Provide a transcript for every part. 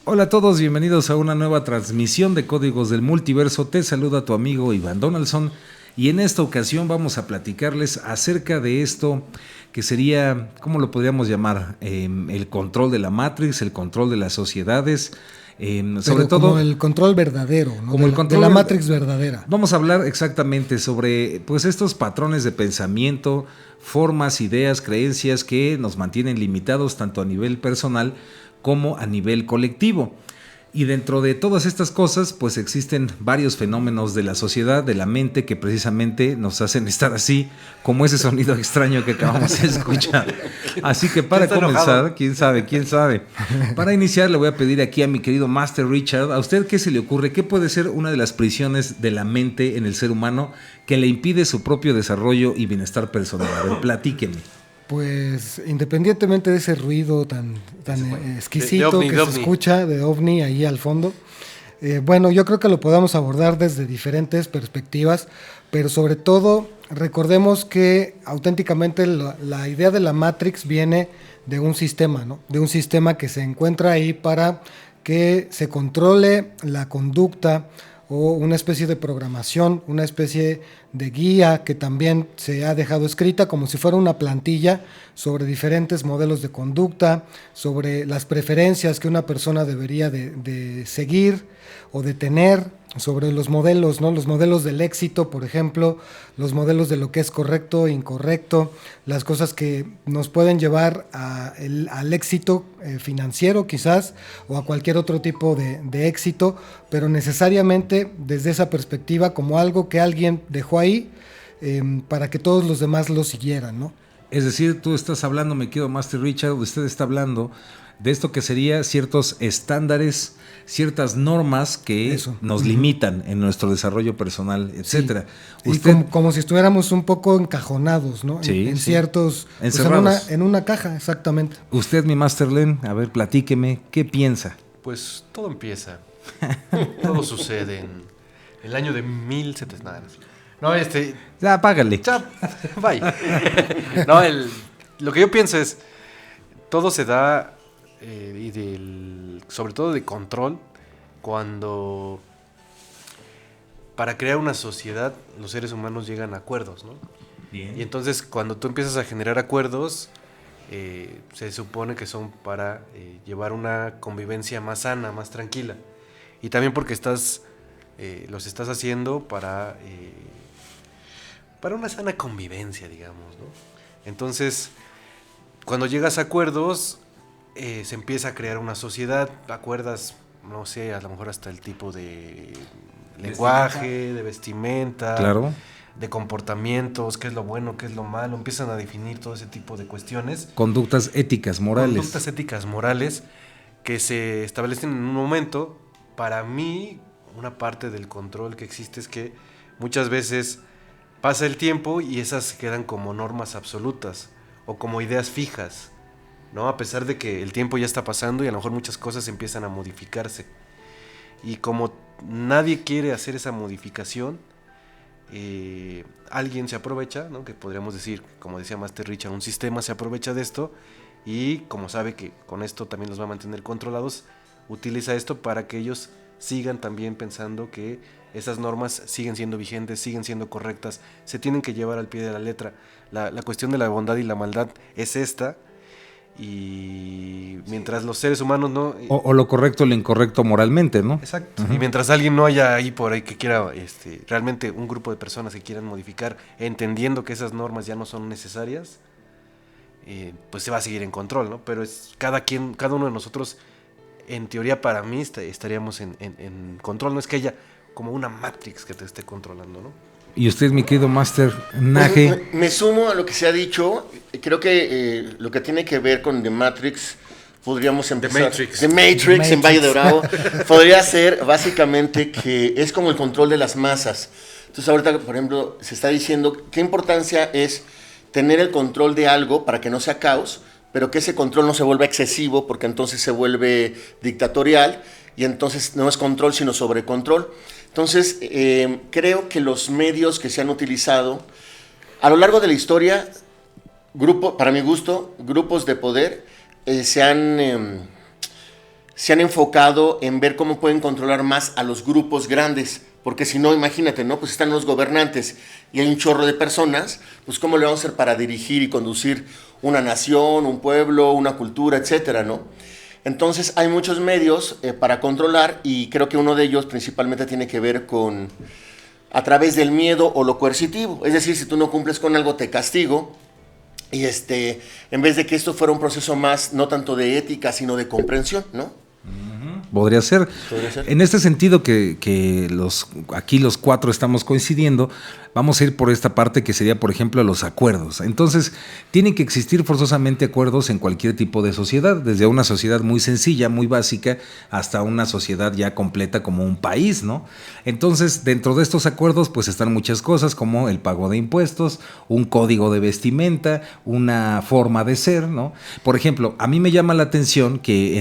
Hola a todos, bienvenidos a una nueva transmisión de Códigos del Multiverso. Te saluda tu amigo Iván Donaldson y en esta ocasión vamos a platicarles acerca de esto que sería, ¿cómo lo podríamos llamar? El control de la Matrix, el control de las sociedades. Sobre Pero todo como el control verdadero, ¿no? como el control de la Matrix verdadera. Vamos a hablar exactamente sobre pues estos patrones de pensamiento, formas, ideas, creencias que nos mantienen limitados tanto a nivel personal como a nivel colectivo. Y dentro de todas estas cosas, pues existen varios fenómenos de la sociedad, de la mente, que precisamente nos hacen estar así, como ese sonido extraño que acabamos de escuchar. Así que para comenzar, quién sabe. Para iniciar, le voy a pedir aquí a mi querido Master Richard, ¿a usted qué se le ocurre? ¿Qué puede ser una de las prisiones de la mente en el ser humano que le impide su propio desarrollo y bienestar personal? A ver, platíqueme. Pues independientemente de ese ruido tan exquisito de ovni, que de se ovni. escucha de ovni ahí al fondo, bueno, yo creo que lo podamos abordar desde diferentes perspectivas, pero sobre todo recordemos que auténticamente la idea de la Matrix viene de un sistema, ¿no? De un sistema que se encuentra ahí para que se controle la conducta o una especie de programación, una especie de guía que también se ha dejado escrita como si fuera una plantilla sobre diferentes modelos de conducta, sobre las preferencias que una persona debería de seguir o de tener, sobre los modelos, ¿no? Los modelos del éxito, por ejemplo, los modelos de lo que es correcto e incorrecto, las cosas que nos pueden llevar al éxito financiero quizás, o a cualquier otro tipo de éxito, pero necesariamente desde esa perspectiva como algo que alguien dejó ahí para que todos los demás lo siguieran, ¿no? Es decir, tú estás hablando, me quedo Master Richard, usted está hablando de esto que sería ciertos estándares, ciertas normas que nos limitan en nuestro desarrollo personal, etcétera. Sí. Usted, como si estuviéramos un poco encajonados, ¿no? Sí, en sí. ciertos... Encerrados. Pues en una caja, exactamente. Usted, mi Master Len, a ver, platíqueme, ¿qué piensa? Pues todo empieza. Todo sucede en el año de 1700. No, Ya, págale. Ya, bye. No, lo que yo pienso es, todo se da, sobre todo de control, cuando para crear una sociedad los seres humanos llegan a acuerdos, ¿no? Bien. Y entonces cuando tú empiezas a generar acuerdos, se supone que son para llevar una convivencia más sana, más tranquila. Y también porque los estás haciendo para una sana convivencia, digamos, ¿no? Entonces, cuando llegas a acuerdos, se empieza a crear una sociedad, acuerdas, no sé, a lo mejor hasta el tipo de lenguaje, de vestimenta, Claro. de comportamientos, qué es lo bueno, qué es lo malo, empiezan a definir todo ese tipo de cuestiones. Conductas éticas, morales. Conductas éticas, morales, que se establecen en un momento. Para mí, una parte del control que existe es que muchas veces pasa el tiempo y esas quedan como normas absolutas o como ideas fijas, ¿no? A pesar de que el tiempo ya está pasando y a lo mejor muchas cosas empiezan a modificarse. Y como nadie quiere hacer esa modificación, alguien se aprovecha, ¿no? Que podríamos decir, como decía Master Richard, un sistema se aprovecha de esto y como sabe que con esto también los va a mantener controlados, utiliza esto para que ellos sigan también pensando que esas normas siguen siendo vigentes, siguen siendo correctas, se tienen que llevar al pie de la letra. La cuestión de la bondad y la maldad es esta, y mientras los seres humanos no... O lo correcto o lo incorrecto moralmente, ¿no? Exacto. Y mientras alguien no haya ahí por ahí que quiera, realmente un grupo de personas que quieran modificar, entendiendo que esas normas ya no son necesarias, pues se va a seguir en control, ¿no? Pero es cada uno de nosotros, en teoría para mí, estaríamos en control. No es que haya como una Matrix que te esté controlando, ¿no? Y usted, mi querido Master Naje. Me sumo a lo que se ha dicho. Creo que lo que tiene que ver con The Matrix, podríamos empezar. The Matrix en Valle de Bravo. Podría ser básicamente que es como el control de las masas. Entonces ahorita, por ejemplo, se está diciendo qué importancia es tener el control de algo para que no sea caos, pero que ese control no se vuelva excesivo, porque entonces se vuelve dictatorial y entonces no es control sino sobrecontrol. Entonces, creo que los medios que se han utilizado a lo largo de la historia, para mi gusto, grupos de poder se han se han enfocado en ver cómo pueden controlar más a los grupos grandes, porque si no, imagínate, ¿no? Pues están los gobernantes y hay un chorro de personas, pues cómo le vamos a hacer para dirigir y conducir una nación, un pueblo, una cultura, etcétera, ¿no? Entonces hay muchos medios para controlar, y creo que uno de ellos principalmente tiene que ver con a través del miedo o lo coercitivo. Es decir, si tú no cumples con algo, te castigo. Y en vez de que esto fuera un proceso más, no tanto de ética, sino de comprensión, ¿no? Podría ser. En este sentido que aquí los cuatro estamos coincidiendo, vamos a ir por esta parte que sería, por ejemplo, los acuerdos. Entonces, tienen que existir forzosamente acuerdos en cualquier tipo de sociedad, desde una sociedad muy sencilla, muy básica, hasta una sociedad ya completa como un país, ¿no? Entonces, dentro de estos acuerdos, pues están muchas cosas como el pago de impuestos, un código de vestimenta, una forma de ser, ¿no? Por ejemplo, a mí me llama la atención que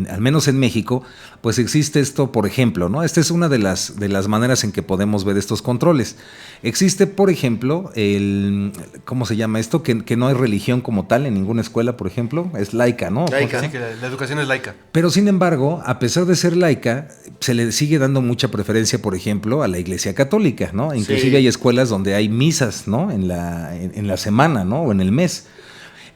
al menos en México, pues existe esto, por ejemplo, ¿no? Esta es una de las maneras en que podemos ver estos controles. Existe, por ejemplo, ¿cómo se llama esto? Que no hay religión como tal en ninguna escuela, por ejemplo, es laica, ¿no? Laica, sí, que la educación es laica. Pero sin embargo, a pesar de ser laica, se le sigue dando mucha preferencia, por ejemplo, a la Iglesia Católica, ¿no? Inclusive hay escuelas donde hay misas, ¿no? En la semana, ¿no? O en el mes.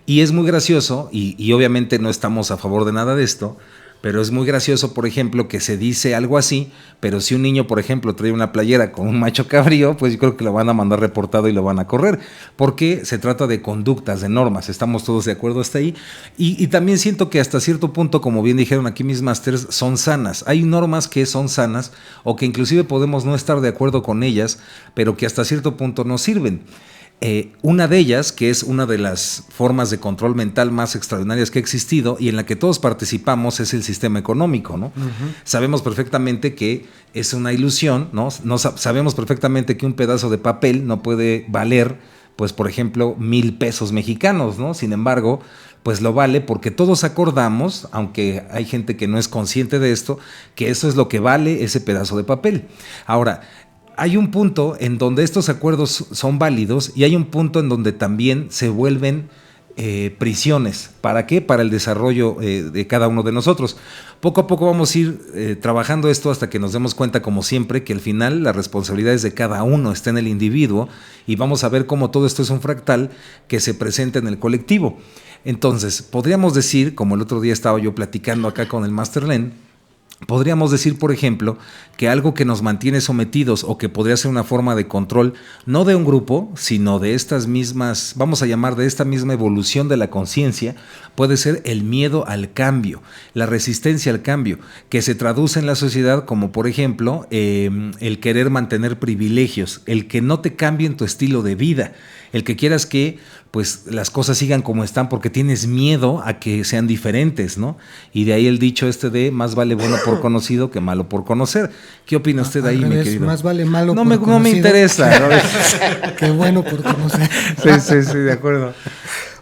Y es muy gracioso, y obviamente no estamos a favor de nada de esto, pero es muy gracioso, por ejemplo, que se dice algo así, pero si un niño, por ejemplo, trae una playera con un macho cabrío, pues yo creo que lo van a mandar reportado y lo van a correr, porque se trata de conductas, de normas, estamos todos de acuerdo hasta ahí, y también siento que hasta cierto punto, como bien dijeron aquí mis masters, son sanas. Hay normas que son sanas, o que inclusive podemos no estar de acuerdo con ellas, pero que hasta cierto punto nos sirven. Una de ellas, que es una de las formas de control mental más extraordinarias que ha existido y en la que todos participamos, es el sistema económico, ¿no? Uh-huh. Sabemos perfectamente que es una ilusión, ¿no? Sabemos perfectamente que un pedazo de papel no puede valer, pues, por ejemplo, 1,000 pesos mexicanos, ¿no? Sin embargo, pues lo vale porque todos acordamos, aunque hay gente que no es consciente de esto, que eso es lo que vale ese pedazo de papel. Ahora, hay un punto en donde estos acuerdos son válidos y hay un punto en donde también se vuelven prisiones. ¿Para qué? Para el desarrollo de cada uno de nosotros. Poco a poco vamos a ir trabajando esto hasta que nos demos cuenta, como siempre, que al final la responsabilidad es de cada uno, está en el individuo, y vamos a ver cómo todo esto es un fractal que se presenta en el colectivo. Entonces, podríamos decir, como el otro día estaba yo platicando acá con el Master Len, podríamos decir, por ejemplo, que algo que nos mantiene sometidos o que podría ser una forma de control, no de un grupo, sino de estas mismas, vamos a llamar de esta misma evolución de la conciencia, puede ser el miedo al cambio, la resistencia al cambio, que se traduce en la sociedad como, por ejemplo, el querer mantener privilegios, el que no te cambien tu estilo de vida, el que quieras que pues las cosas sigan como están porque tienes miedo a que sean diferentes, ¿no? Y de ahí el dicho de más vale bueno por conocido que malo por conocer. ¿Qué opina usted de ahí, mi querido? Más vale malo por conocido. No me interesa. ¿No? Qué bueno por conocer. Sí, de acuerdo.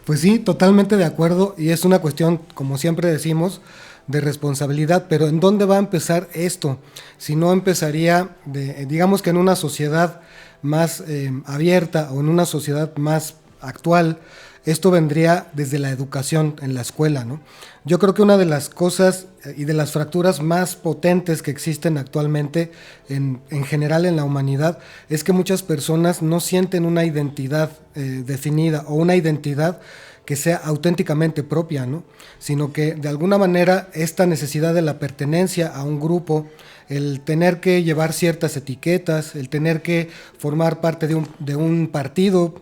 Pues sí, totalmente de acuerdo, y es una cuestión, como siempre decimos, de responsabilidad, pero ¿en dónde va a empezar esto? Si no empezaría, digamos que en una sociedad más abierta o en una sociedad más actual, esto vendría desde la educación en la escuela, ¿no? Yo creo que una de las cosas y de las fracturas más potentes que existen actualmente en general en la humanidad es que muchas personas no sienten una identidad definida o una identidad que sea auténticamente propia, ¿no? Sino que de alguna manera esta necesidad de la pertenencia a un grupo, el tener que llevar ciertas etiquetas, el tener que formar parte de un partido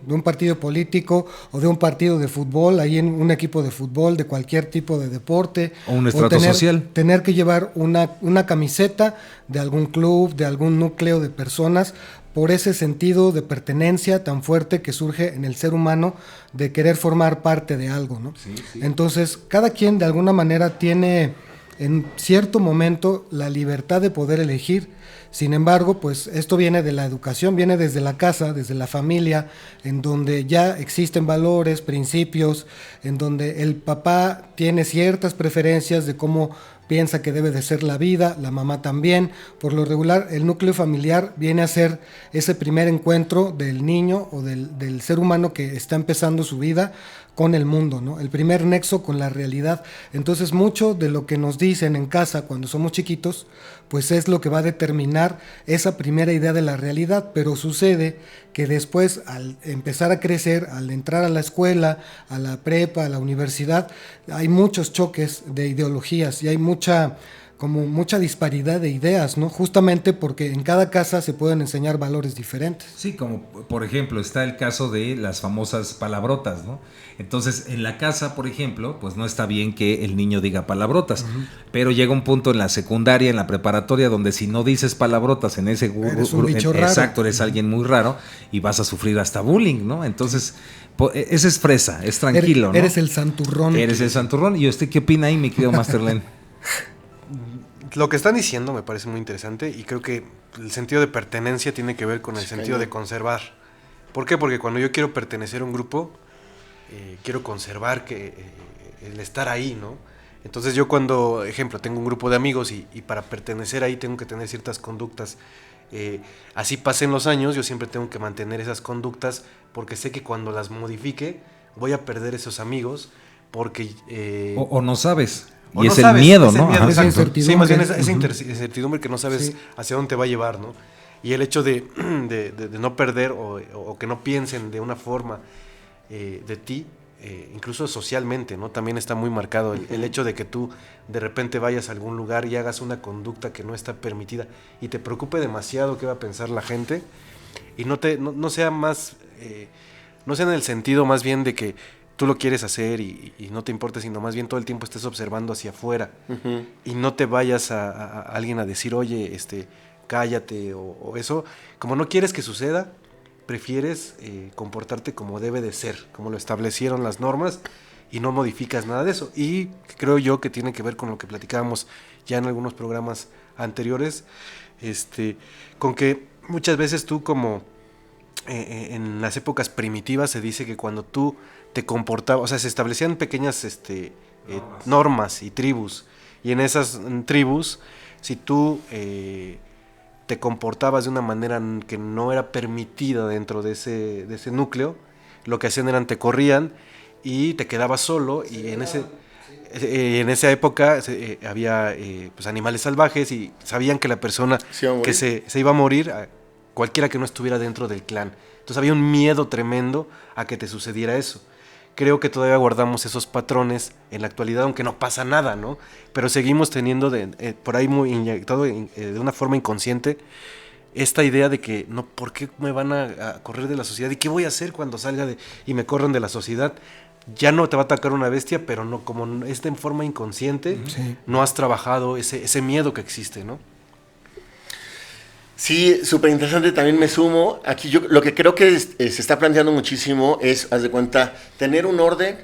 político o de un partido de fútbol, ahí en un equipo de fútbol, de cualquier tipo de deporte. O un estrato social. Tener que llevar una camiseta de algún club, de algún núcleo de personas, por ese sentido de pertenencia tan fuerte que surge en el ser humano de querer formar parte de algo, ¿no? Sí. Entonces, cada quien de alguna manera tiene en cierto momento la libertad de poder elegir Sin embargo, pues esto viene de la educación, viene desde la casa, desde la familia, en donde ya existen valores, principios, en donde el papá tiene ciertas preferencias de cómo piensa que debe de ser la vida, la mamá también. Por lo regular, el núcleo familiar viene a ser ese primer encuentro del niño o del ser humano que está empezando su vida con el mundo, ¿no? El primer nexo con la realidad. Entonces, mucho de lo que nos dicen en casa cuando somos chiquitos, pues es lo que va a determinar esa primera idea de la realidad, pero sucede que después, al empezar a crecer, al entrar a la escuela, a la prepa, a la universidad, hay muchos choques de ideologías y hay mucha disparidad de ideas, ¿no? Justamente porque en cada casa se pueden enseñar valores diferentes. Sí, como por ejemplo está el caso de las famosas palabrotas, ¿no? Entonces, en la casa, por ejemplo, pues no está bien que el niño diga palabrotas, pero llega un punto en la secundaria, en la preparatoria, donde si no dices palabrotas en ese grupo, eres un bicho raro. Exacto, eres alguien muy raro y vas a sufrir hasta bullying, ¿no? Entonces, ese es fresa, es tranquilo, ¿no? Eres el santurrón. Eres el santurrón. ¿Y usted qué opina ahí, mi querido Masterlen? Lo que están diciendo me parece muy interesante y creo que el sentido de pertenencia tiene que ver con el sentido de conservar. ¿Por qué? Porque cuando yo quiero pertenecer a un grupo, quiero conservar el estar ahí, ¿no? Entonces yo cuando, ejemplo, tengo un grupo de amigos y para pertenecer ahí tengo que tener ciertas conductas. Así pasen los años, yo siempre tengo que mantener esas conductas porque sé que cuando las modifique voy a perder esos amigos porque... o no sabes. O y no es sabes, el miedo, es el ¿no? miedo, Esa exacto. incertidumbre. Sí, más bien esa incertidumbre que no sabes Sí. hacia dónde te va a llevar, ¿no? Y el hecho de no perder o que no piensen de una forma de ti, incluso socialmente, ¿no? También está muy marcado el hecho de que tú de repente vayas a algún lugar y hagas una conducta que no está permitida y te preocupe demasiado qué va a pensar la gente y no sea más, no sea en el sentido más bien de que tú lo quieres hacer y no te importa, sino más bien todo el tiempo estés observando hacia afuera y no te vayas a alguien a decir, oye, cállate o eso. Como no quieres que suceda, prefieres comportarte como debe de ser, como lo establecieron las normas y no modificas nada de eso. Y creo yo que tiene que ver con lo que platicábamos ya en algunos programas anteriores, con que muchas veces tú como en las épocas primitivas se dice que cuando tú te comportabas, o sea, se establecían pequeñas normas y tribus, y en esas tribus, si tú te comportabas de una manera que no era permitida dentro de ese núcleo, lo que hacían eran te corrían y te quedabas solo, y en esa época había pues animales salvajes y sabían que la persona que se iba a morir, cualquiera que no estuviera dentro del clan. Entonces había un miedo tremendo a que te sucediera eso. Creo que todavía guardamos esos patrones en la actualidad, aunque no pasa nada, ¿no? Pero seguimos teniendo por ahí muy inyectado de una forma inconsciente esta idea de que, no, ¿por qué me van a correr de la sociedad? ¿Y qué voy a hacer cuando salga y me corran de la sociedad? Ya no te va a atacar una bestia, pero no, como está en forma inconsciente, Sí. no has trabajado ese miedo que existe, ¿no? Sí, súper interesante, también me sumo. Aquí yo lo que creo que se está planteando muchísimo es, haz de cuenta, tener un orden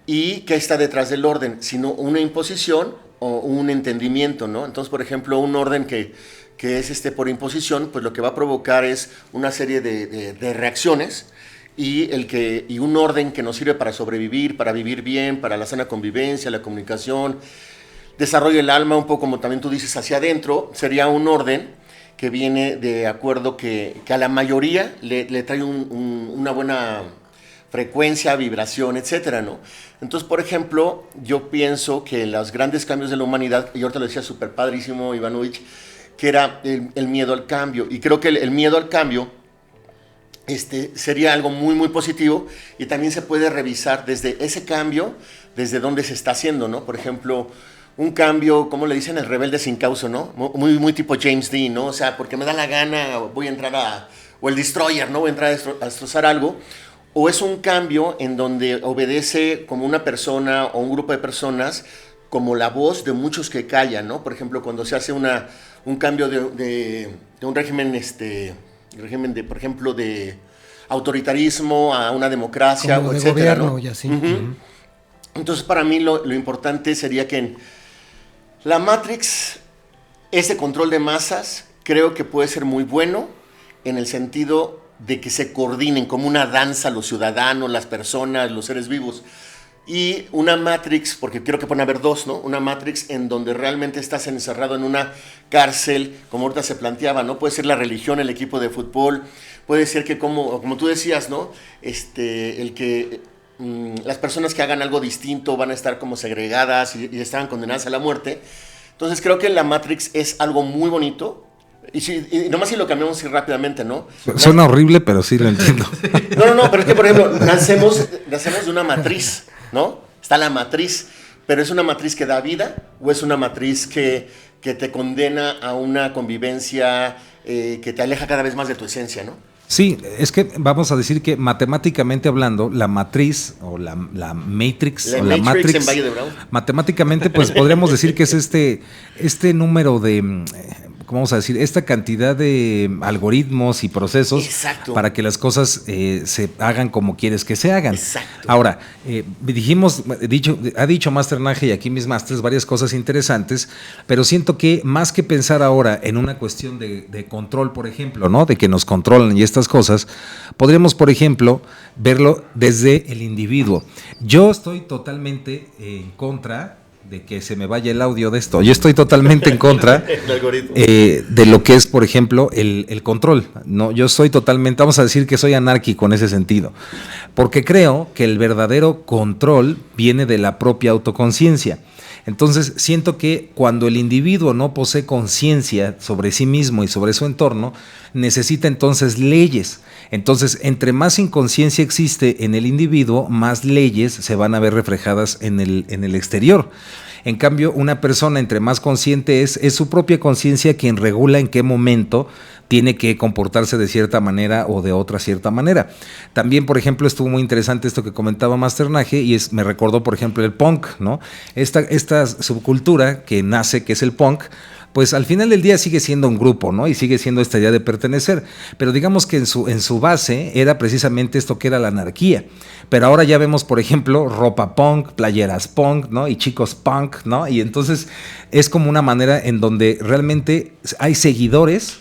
y qué está detrás del orden, sino una imposición o un entendimiento, ¿no? Entonces, por ejemplo, un orden que es por imposición, pues lo que va a provocar es una serie de reacciones y un orden que nos sirve para sobrevivir, para vivir bien, para la sana convivencia, la comunicación, desarrollo del alma, un poco como también tú dices, hacia adentro, sería un orden que viene de acuerdo que a la mayoría le trae una buena frecuencia, vibración, etcétera, ¿no? Entonces, por ejemplo, yo pienso que los grandes cambios de la humanidad, y ahorita lo decía súper padrísimo Ivanovich, que era el miedo al cambio, y creo que el miedo al cambio sería algo muy, muy positivo, y también se puede revisar desde ese cambio, desde dónde se está haciendo, ¿no? Por ejemplo, un cambio, ¿cómo le dicen? El rebelde sin causa, ¿no? Muy, muy tipo James Dean, ¿no? O sea, porque me da la gana, voy a entrar o el Destroyer, ¿no? Voy a entrar a destrozar algo. O es un cambio en donde obedece como una persona o un grupo de personas como la voz de muchos que callan, ¿no? Por ejemplo, cuando se hace un cambio de un régimen, por ejemplo, de autoritarismo a una democracia, como de etcétera, gobierno, ¿no? y así. Entonces, para mí lo importante sería que la Matrix es de control de masas creo que puede ser muy bueno en el sentido de que se coordinen como una danza los ciudadanos, las personas, los seres vivos. Y una Matrix, porque creo que pueden haber dos, ¿no? Una Matrix en donde realmente estás encerrado en una cárcel, como ahorita se planteaba, ¿no? Puede ser la religión, el equipo de fútbol, puede ser que como tú decías, ¿no? El que las personas que hagan algo distinto van a estar como segregadas y están condenadas a la muerte. Entonces creo que la Matrix es algo muy bonito. Y nomás si lo cambiamos así rápidamente, ¿no? Suena horrible, pero sí lo entiendo. No, pero es que, por ejemplo, nacemos de una matriz, ¿no? Está la matriz, pero ¿es una matriz que da vida o es una matriz que te condena a una convivencia que te aleja cada vez más de tu esencia, ¿no? Sí, es que vamos a decir que matemáticamente hablando, la matriz o la Matrix o la Matrix en Valle de Bravo. Matemáticamente, pues podríamos decir que es este número de, ¿cómo vamos a decir? Esta cantidad de algoritmos y procesos. Exacto. Para que las cosas se hagan como quieres que se hagan. Exacto. Ahora, ha dicho Master Naje y aquí mis masters varias cosas interesantes, pero siento que más que pensar ahora en una cuestión de control, por ejemplo, ¿no? De que nos controlan y estas cosas, podríamos, por ejemplo, verlo desde el individuo. Yo estoy totalmente en contra de que se me vaya el audio de esto. Yo estoy totalmente en contra de lo que es, por ejemplo, el control. No, yo soy totalmente, vamos a decir que soy anárquico en ese sentido, porque creo que el verdadero control viene de la propia autoconciencia. Entonces, siento que cuando el individuo no posee conciencia sobre sí mismo y sobre su entorno, necesita entonces leyes. Entonces, entre más inconsciencia existe en el individuo, más leyes se van a ver reflejadas en el exterior. En cambio, una persona entre más consciente es su propia conciencia quien regula en qué momento tiene que comportarse de cierta manera o de otra cierta manera. También, por ejemplo, estuvo muy interesante esto que comentaba Master Naje y me recordó, por ejemplo, el punk, ¿no? Esta subcultura que nace, que es el punk, pues al final del día sigue siendo un grupo, ¿no? Y sigue siendo esta idea de pertenecer. Pero digamos que en su base era precisamente esto que era la anarquía. Pero ahora ya vemos, por ejemplo, ropa punk, playeras punk, ¿no? Y chicos punk, ¿no? Y entonces es como una manera en donde realmente hay seguidores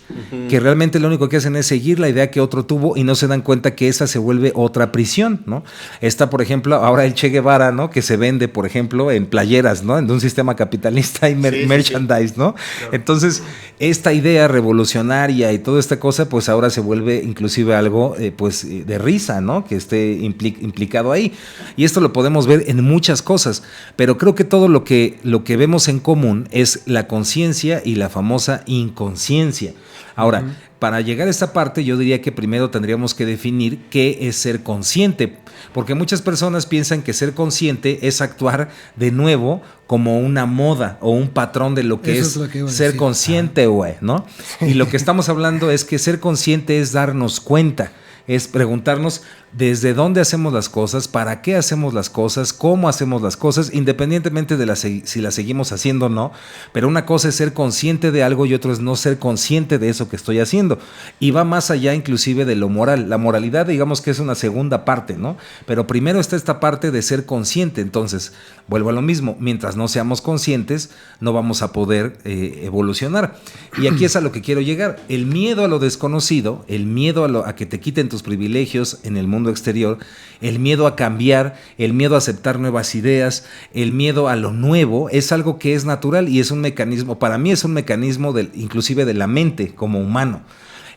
que realmente lo único que hacen es seguir la idea que otro tuvo y no se dan cuenta que esa se vuelve otra prisión, ¿no? Está, por ejemplo, ahora el Che Guevara, ¿no? Que se vende, por ejemplo, en playeras, ¿no? En un sistema capitalista y merchandise, ¿no? Entonces, esta idea revolucionaria y toda esta cosa, pues ahora se vuelve inclusive algo de risa, ¿no? Que esté implicado ahí. Y esto lo podemos ver en muchas cosas, pero creo que todo lo que vemos en común es la conciencia y la famosa inconsciencia. Ahora, para llegar a esta parte, yo diría que primero tendríamos que definir qué es ser consciente, porque muchas personas piensan que ser consciente es actuar de nuevo como una moda o un patrón de lo que es ser consciente, güey, ¿no? Y lo que estamos hablando es que ser consciente es darnos cuenta, es preguntarnos desde dónde hacemos las cosas, para qué hacemos las cosas, cómo hacemos las cosas, independientemente de si las seguimos haciendo o no. Pero una cosa es ser consciente de algo y otra es no ser consciente de eso que estoy haciendo. Y va más allá inclusive de lo moral. La moralidad, digamos que es una segunda parte, ¿no? Pero primero está esta parte de ser consciente. Entonces, vuelvo a lo mismo, mientras no seamos conscientes, no vamos a poder evolucionar. Y aquí es a lo que quiero llegar. El miedo a lo desconocido, el miedo a que te quiten tus privilegios en el mundo exterior, el miedo a cambiar, el miedo a aceptar nuevas ideas, el miedo a lo nuevo, es algo que es natural y es un mecanismo, para mí es un mecanismo inclusive de la mente como humano.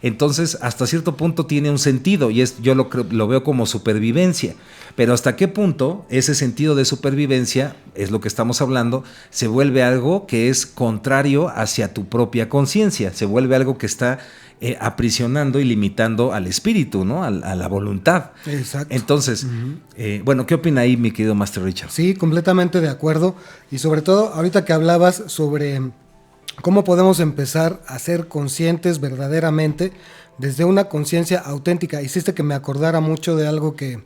Entonces, hasta cierto punto tiene un sentido y yo lo veo como supervivencia. Pero hasta qué punto ese sentido de supervivencia, es lo que estamos hablando, se vuelve algo que es contrario hacia tu propia conciencia, se vuelve algo que está aprisionando y limitando al espíritu, ¿no? A la voluntad. Exacto. Entonces, bueno, ¿qué opina ahí mi querido Master Richard? Sí, completamente de acuerdo. Y sobre todo, ahorita que hablabas sobre cómo podemos empezar a ser conscientes verdaderamente desde una conciencia auténtica. Hiciste que me acordara mucho de algo que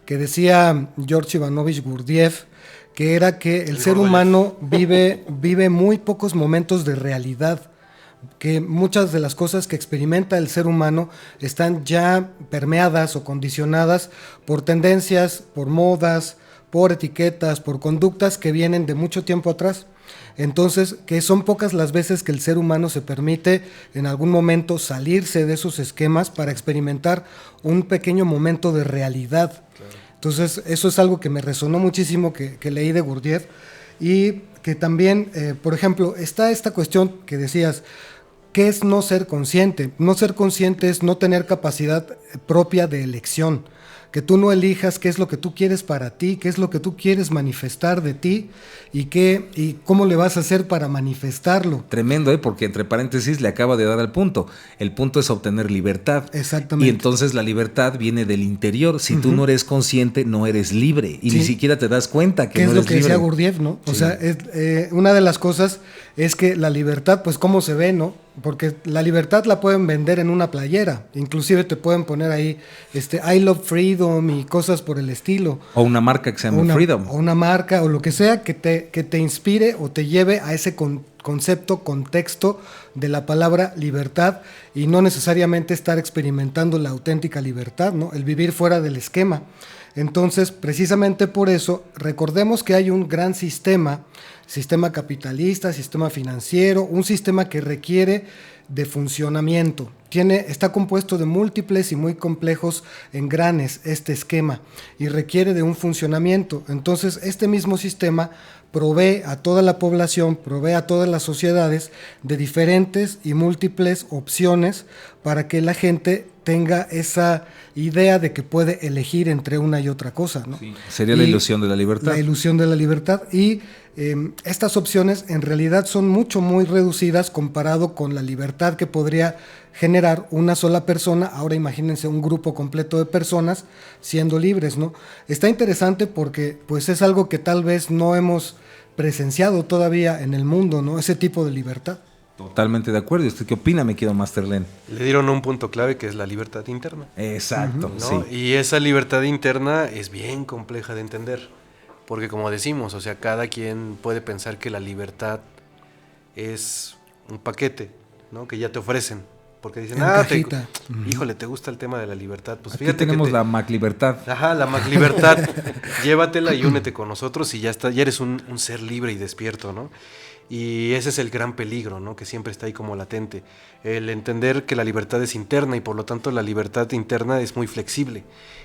decía George Ivanovich Gurdjieff, que era que el ser humano vive muy pocos momentos de realidad, que muchas de las cosas que experimenta el ser humano están ya permeadas o condicionadas por tendencias, por modas, por etiquetas, por conductas que vienen de mucho tiempo atrás. Entonces, que son pocas las veces que el ser humano se permite en algún momento salirse de esos esquemas para experimentar un pequeño momento de realidad. Claro. Entonces, eso es algo que me resonó muchísimo que leí de Gurdjieff, y que también, por ejemplo, está esta cuestión que decías, ¿qué es no ser consciente? No ser consciente es no tener capacidad propia de elección, que tú no elijas qué es lo que tú quieres para ti, qué es lo que tú quieres manifestar de ti y cómo le vas a hacer para manifestarlo. Tremendo, porque entre paréntesis le acaba de dar al punto. El punto es obtener libertad. Exactamente. Y entonces la libertad viene del interior. Si tú no eres consciente, no eres libre y ni siquiera te das cuenta que no eres libre. ¿Qué es lo que decía Gurdjieff, no? O sea, una de las cosas es que la libertad, pues cómo se ve, ¿no? Porque la libertad la pueden vender en una playera, inclusive te pueden poner ahí I love freedom y cosas por el estilo. O una marca que se llama Freedom. O una marca o lo que sea que te inspire o te lleve a ese concepto, contexto de la palabra libertad, y no necesariamente estar experimentando la auténtica libertad, ¿no? El vivir fuera del esquema. Entonces, precisamente por eso, recordemos que hay un gran sistema capitalista, sistema financiero, un sistema que requiere de funcionamiento. Está compuesto de múltiples y muy complejos engranes este esquema y requiere de un funcionamiento. Entonces, este mismo sistema provee a toda la población, provee a todas las sociedades de diferentes y múltiples opciones para que la gente tenga esa idea de que puede elegir entre una y otra cosa, ¿no? Sí, sería la ilusión de la libertad. La ilusión de la libertad. Y estas opciones en realidad son muy reducidas comparado con la libertad que podría generar una sola persona. Ahora imagínense un grupo completo de personas siendo libres, ¿no? Está interesante porque pues es algo que tal vez no hemos presenciado todavía en el mundo, ¿no? Ese tipo de libertad. Totalmente de acuerdo. ¿Usted qué opina, mi querido Masterlen? Le dieron un punto clave que es la libertad interna. Exacto, ¿no? sí. Y esa libertad interna es bien compleja de entender, porque como decimos, o sea, cada quien puede pensar que la libertad es un paquete, ¿no? Que ya te ofrecen, porque dicen, híjole, ¿te gusta el tema de la libertad? Pues aquí fíjate tenemos la MacLibertad. Ajá, la MacLibertad. Llévatela y únete con nosotros y ya eres un ser libre y despierto, ¿no? Y ese es el gran peligro, ¿no? Que siempre está ahí como latente. El entender que la libertad es interna y por lo tanto la libertad interna es muy flexible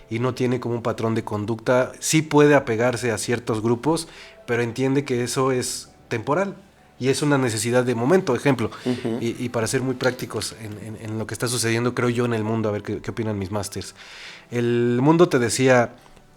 y no tiene como un patrón de conducta. Sí puede apegarse a ciertos grupos, pero entiende que eso es temporal y es una necesidad de momento. Ejemplo, y para ser muy prácticos en lo que está sucediendo, creo yo, en el mundo, a ver qué opinan mis masters. El mundo te decía,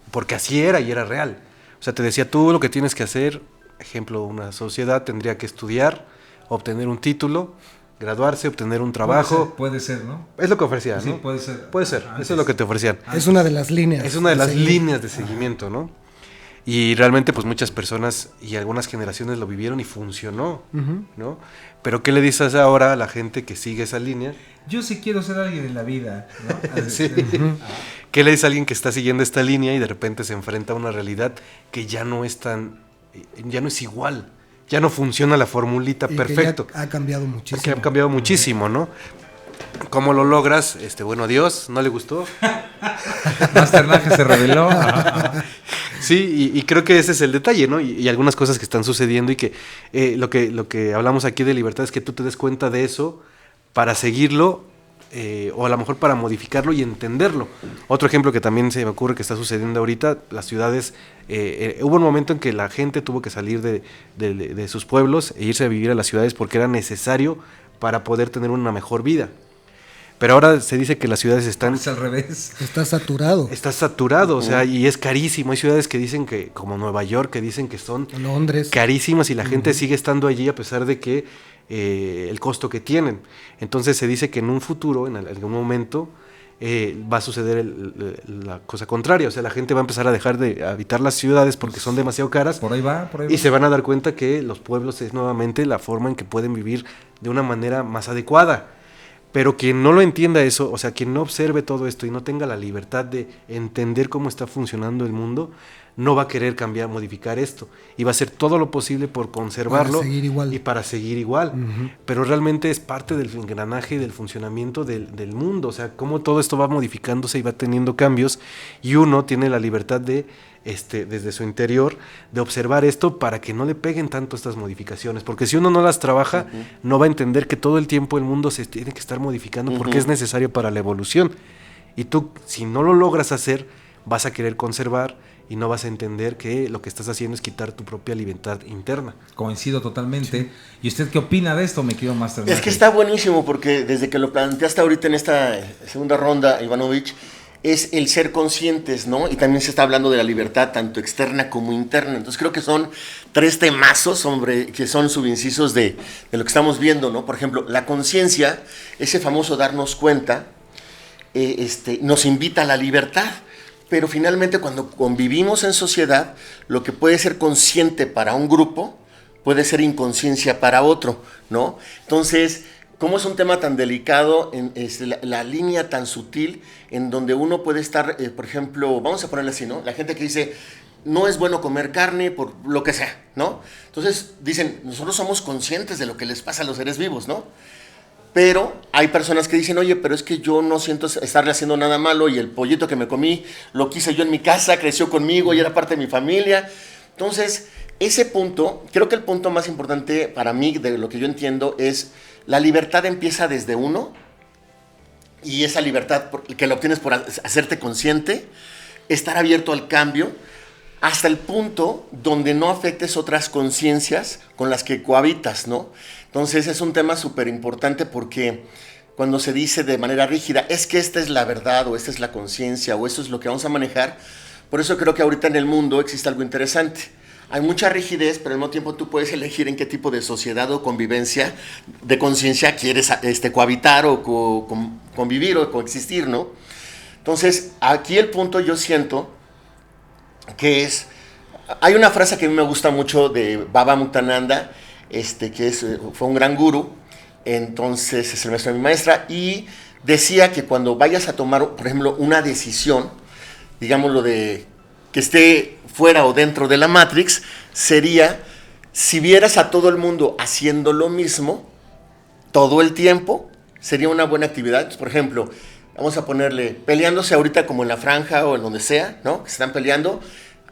porque así era y era real, o sea, te decía tú lo que tienes que hacer. Ejemplo, una sociedad tendría que estudiar, obtener un título, graduarse, obtener un trabajo. Puede ser, ¿no? Es lo que ofrecían, sí, ¿no? Puede ser. Puede ser, eso es lo que te ofrecían. Es una de las líneas. Es una de las líneas de seguimiento, ¿no? Y realmente, pues muchas personas y algunas generaciones lo vivieron y funcionó, ¿no? Pero ¿qué le dices ahora a la gente que sigue esa línea? Yo sí quiero ser alguien en la vida, ¿no? Sí. ¿Qué le dice a alguien que está siguiendo esta línea y de repente se enfrenta a una realidad que ya no es igual, ya no funciona la formulita perfecto? Ha cambiado muchísimo. Que ha cambiado muchísimo, ¿no? ¿Cómo lo logras? Bueno, Dios, ¿no le gustó? Masternaje se reveló. Sí, y creo que ese es el detalle, ¿no? Y algunas cosas que están sucediendo y que lo que hablamos aquí de libertad es que tú te des cuenta de eso para seguirlo, o a lo mejor para modificarlo y entenderlo. Otro ejemplo que también se me ocurre que está sucediendo ahorita, las ciudades, hubo un momento en que la gente tuvo que salir de sus pueblos e irse a vivir a las ciudades porque era necesario para poder tener una mejor vida. Pero ahora se dice que las ciudades están... Es al revés. Está saturado. Está saturado, o sea, y es carísimo. Hay ciudades que dicen que, como Nueva York, que dicen que son Londres, carísimas y la gente sigue estando allí a pesar de que el costo que tienen. Entonces se dice que en un futuro, en algún momento, va a suceder la cosa contraria. O sea, la gente va a empezar a dejar de habitar las ciudades porque son demasiado caras. Por ahí va. Y se van a dar cuenta que los pueblos es nuevamente la forma en que pueden vivir de una manera más adecuada. Pero quien no lo entienda eso, o sea, quien no observe todo esto y no tenga la libertad de entender cómo está funcionando el mundo, no va a querer cambiar, modificar esto. Y va a hacer todo lo posible por conservarlo y para seguir igual. Pero realmente es parte del engranaje y del funcionamiento del mundo. O sea, cómo todo esto va modificándose y va teniendo cambios. Y uno tiene la libertad de desde su interior, de observar esto para que no le peguen tanto estas modificaciones, porque si uno no las trabaja, no va a entender que todo el tiempo el mundo se tiene que estar modificando porque es necesario para la evolución. Y tú, si no lo logras hacer, vas a querer conservar y no vas a entender que lo que estás haciendo es quitar tu propia libertad interna. Coincido totalmente. Sí. ¿Y usted qué opina de esto, mi querido Master? Es que está buenísimo, porque desde que lo planteaste ahorita en esta segunda ronda, Ivanovich, es el ser conscientes, ¿no? Y también se está hablando de la libertad, tanto externa como interna. Entonces creo que son 3 temazos, hombre, que son subincisos de lo que estamos viendo, ¿no? Por ejemplo, la conciencia, ese famoso darnos cuenta, nos invita a la libertad. Pero finalmente cuando convivimos en sociedad, lo que puede ser consciente para un grupo, puede ser inconsciencia para otro, ¿no? Entonces, ¿cómo es un tema tan delicado, la línea tan sutil, en donde uno puede estar, por ejemplo, vamos a ponerle así, ¿no? La gente que dice, no es bueno comer carne por lo que sea, ¿no? Entonces dicen, nosotros somos conscientes de lo que les pasa a los seres vivos, ¿no? Pero hay personas que dicen, oye, pero es que yo no siento estarle haciendo nada malo y el pollito que me comí lo quise yo en mi casa, creció conmigo y era parte de mi familia. Entonces, ese punto, creo que el punto más importante para mí, de lo que yo entiendo, es la libertad empieza desde uno, y esa libertad que la obtienes por hacerte consciente, estar abierto al cambio, hasta el punto donde no afectes otras conciencias con las que cohabitas, ¿no? Entonces es un tema súper importante, porque cuando se dice de manera rígida, es que esta es la verdad, o esta es la conciencia, o esto es lo que vamos a manejar, por eso creo que ahorita en el mundo existe algo interesante. Hay mucha rigidez, pero al mismo tiempo tú puedes elegir en qué tipo de sociedad o convivencia de conciencia quieres cohabitar o convivir o coexistir, ¿no? Entonces, aquí el punto yo siento que es... Hay una frase que a mí me gusta mucho de Baba Muktananda, fue un gran gurú, entonces es el maestro de mi maestra, y decía que cuando vayas a tomar, por ejemplo, una decisión, digámoslo de que esté fuera o dentro de la Matrix, sería, si vieras a todo el mundo haciendo lo mismo todo el tiempo, sería una buena actividad. Entonces, por ejemplo, vamos a ponerle, peleándose ahorita como en la franja o en donde sea, ¿no? Que se están peleando,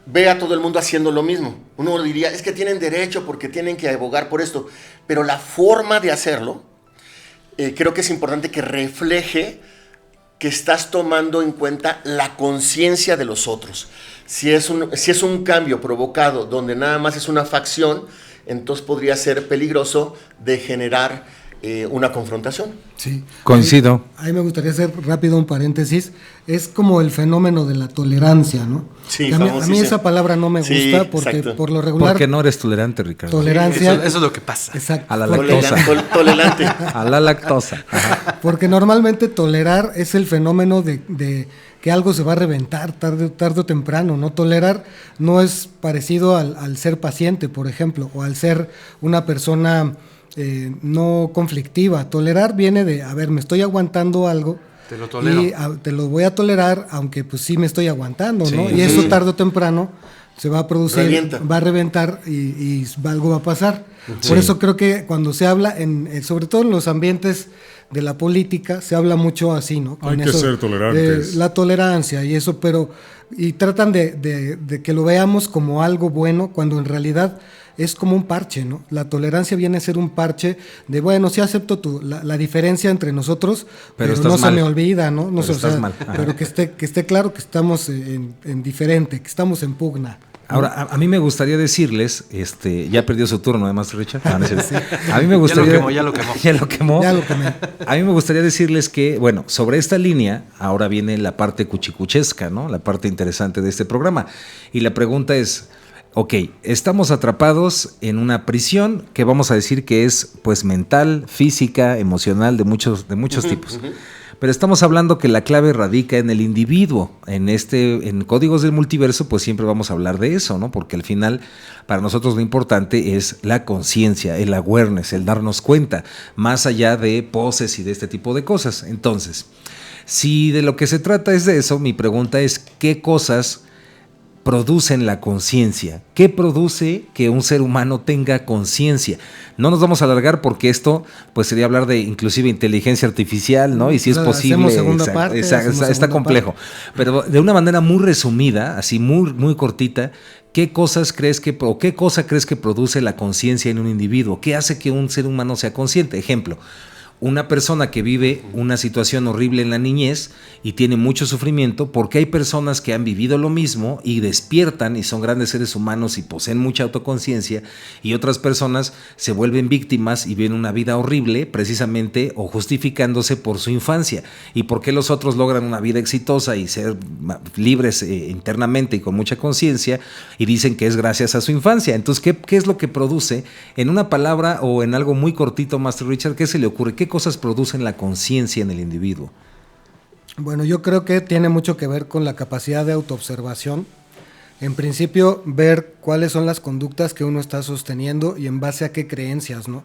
ve a todo el mundo haciendo lo mismo. Uno diría, es que tienen derecho porque tienen que abogar por esto, pero la forma de hacerlo, creo que es importante que refleje que estás tomando en cuenta la conciencia de los otros. Si es un cambio provocado donde nada más es una facción, entonces podría ser peligroso de generar una confrontación. Sí, coincido. Ahí me gustaría hacer rápido un paréntesis. Es como el fenómeno de la tolerancia, ¿no? Sí, a mí esa palabra no me gusta, porque exacto. Por lo regular... Porque no eres tolerante, Ricardo. Tolerancia... Eso es lo que pasa. Exacto. A la lactosa. Tolerante. A la lactosa. Ajá. Porque normalmente tolerar es el fenómeno de que algo se va a reventar tarde o temprano, ¿no? Tolerar no es parecido al ser paciente, por ejemplo, o al ser una persona no conflictiva. Tolerar viene de, a ver, me estoy aguantando algo, te lo tolero. Y te lo voy a tolerar, aunque pues sí me estoy aguantando, ¿no? Sí, y eso tarde o temprano se va a producir, va a reventar y algo va a pasar. Sí. Por eso creo que cuando se habla, sobre todo en los ambientes de la política, se habla mucho así, ¿no? Hay que ser tolerantes. La tolerancia y eso, y tratan de que lo veamos como algo bueno, cuando en realidad es como un parche, ¿no? La tolerancia viene a ser un parche de, bueno, sí acepto la diferencia entre nosotros, pero no se me olvida, ¿no? No pero estás mal. Pero que esté claro que estamos en diferente, que estamos en pugna. Ahora, a mí me gustaría decirles, ya perdió su turno, además, Richard. No, sí. A mí me gustaría... Ya lo quemó. Ya lo quemó. A mí me gustaría decirles que, bueno, sobre esta línea, ahora viene la parte cuchicuchesca, ¿no? La parte interesante de este programa. Y la pregunta es, ok, estamos atrapados en una prisión que vamos a decir que es, pues, mental, física, emocional, de muchos tipos. Pero estamos hablando que la clave radica en el individuo. En Códigos del Multiverso, pues siempre vamos a hablar de eso, ¿no? Porque al final, para nosotros lo importante es la conciencia, el awareness, el darnos cuenta, más allá de poses y de este tipo de cosas. Entonces, si de lo que se trata es de eso, mi pregunta es, ¿qué cosas producen la conciencia? ¿Qué produce que un ser humano tenga conciencia? No nos vamos a alargar porque esto pues sería hablar de inclusive inteligencia artificial, ¿no? Y si es posible, está complejo. Pero de una manera muy resumida, así muy cortita, ¿qué cosa crees que produce la conciencia en un individuo? ¿Qué hace que un ser humano sea consciente? Ejemplo, una persona que vive una situación horrible en la niñez y tiene mucho sufrimiento, porque hay personas que han vivido lo mismo y despiertan y son grandes seres humanos y poseen mucha autoconciencia, y otras personas se vuelven víctimas y viven una vida horrible precisamente o justificándose por su infancia. ¿Y por qué los otros logran una vida exitosa y ser libres internamente y con mucha conciencia y dicen que es gracias a su infancia? Entonces, ¿qué es lo que produce? En una palabra o en algo muy cortito, Master Richard, ¿qué se le ocurre? ¿Qué cosas producen la conciencia en el individuo? Bueno, yo creo que tiene mucho que ver con la capacidad de autoobservación. En principio, ver cuáles son las conductas que uno está sosteniendo y en base a qué creencias, ¿no?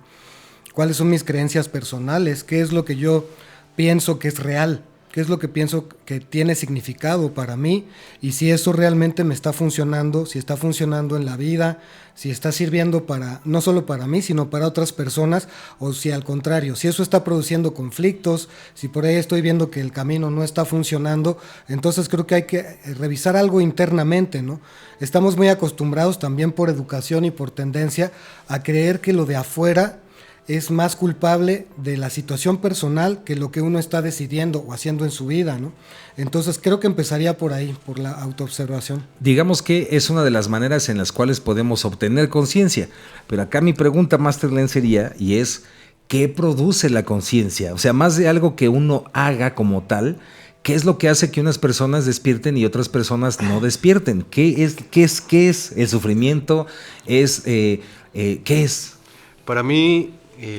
¿Cuáles son mis creencias personales? ¿Qué es lo que yo pienso que es real? ¿Qué es lo que pienso que tiene significado para mí? Y si eso realmente me está funcionando, si está funcionando en la vida, si está sirviendo para no solo para mí, sino para otras personas, o si al contrario, si eso está produciendo conflictos, si por ahí estoy viendo que el camino no está funcionando, entonces creo que hay que revisar algo internamente, ¿no? Estamos muy acostumbrados también por educación y por tendencia a creer que lo de afuera es más culpable de la situación personal que lo que uno está decidiendo o haciendo en su vida, ¿no? Entonces creo que empezaría por ahí, por la autoobservación. Digamos que es una de las maneras en las cuales podemos obtener conciencia, pero acá mi pregunta, Master Len, sería, y es, ¿qué produce la conciencia? O sea, más de algo que uno haga como tal, ¿qué es lo que hace que unas personas despierten y otras personas no despierten? ¿Qué es el sufrimiento? ¿Qué es? Para mí,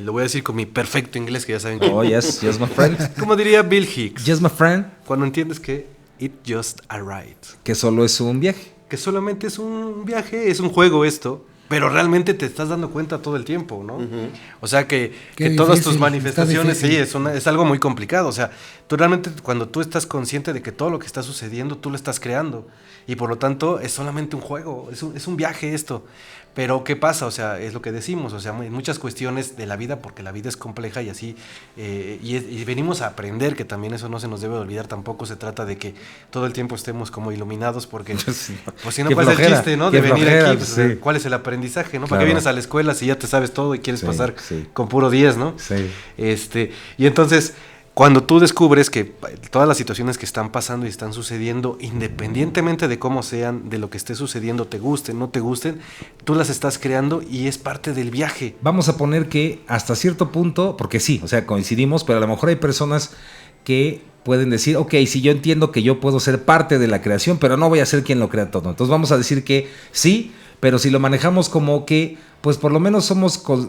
lo voy a decir con mi perfecto inglés, que ya saben que... Oh, yes, my friend. Como diría Bill Hicks. Yes, my friend. Cuando entiendes que it just arrived. Que solo es un viaje. Que solamente es un viaje, es un juego esto, pero realmente te estás dando cuenta todo el tiempo, ¿no? Uh-huh. O sea que todas tus manifestaciones, sí, es algo muy complicado. O sea, tú realmente cuando tú estás consciente de que todo lo que está sucediendo, tú lo estás creando. Y por lo tanto es solamente un juego, es un viaje esto. Pero ¿qué pasa? O sea, es lo que decimos, o sea, en muchas cuestiones de la vida, porque la vida es compleja y así, y venimos a aprender que también eso no se nos debe olvidar, tampoco se trata de que todo el tiempo estemos como iluminados, porque sí, pues si no pasa el chiste, ¿no? De venir aquí, pues, sí. ¿Cuál es el aprendizaje, no? Claro. ¿Para qué vienes a la escuela si ya te sabes todo y quieres pasar con puro 10, ¿no? Sí. Y entonces, cuando tú descubres que todas las situaciones que están pasando y están sucediendo, independientemente de cómo sean, de lo que esté sucediendo, te gusten, no te gusten, tú las estás creando y es parte del viaje. Vamos a poner que hasta cierto punto, porque sí, o sea, coincidimos, pero a lo mejor hay personas que pueden decir, ok, si yo entiendo que yo puedo ser parte de la creación, pero no voy a ser quien lo crea todo. Entonces vamos a decir que sí, pero si lo manejamos como que, pues por lo menos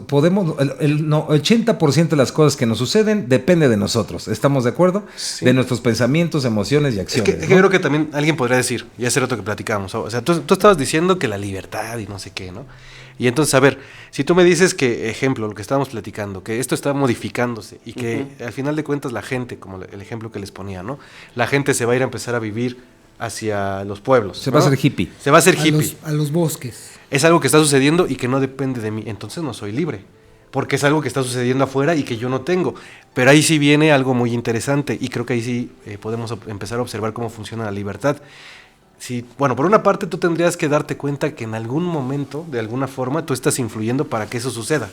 podemos, el 80% de las cosas que nos suceden depende de nosotros. ¿Estamos de acuerdo? Sí. De nuestros pensamientos, emociones y acciones. Es que yo creo que también alguien podría decir, y hace rato que platicamos, o sea, tú estabas diciendo que la libertad y no sé qué, ¿no? Y entonces, a ver, si tú me dices que, ejemplo, lo que estábamos platicando, que esto está modificándose y que al final de cuentas la gente, como el ejemplo que les ponía, ¿no? La gente se va a ir a empezar a vivir hacia los pueblos. Se va a hacer hippie. Se va a hacer hippie. A los bosques. Es algo que está sucediendo y que no depende de mí. Entonces no soy libre. Porque es algo que está sucediendo afuera y que yo no tengo. Pero ahí sí viene algo muy interesante. Y creo que ahí sí podemos empezar a observar cómo funciona la libertad. Sí, bueno, por una parte tú tendrías que darte cuenta que en algún momento, de alguna forma, tú estás influyendo para que eso suceda.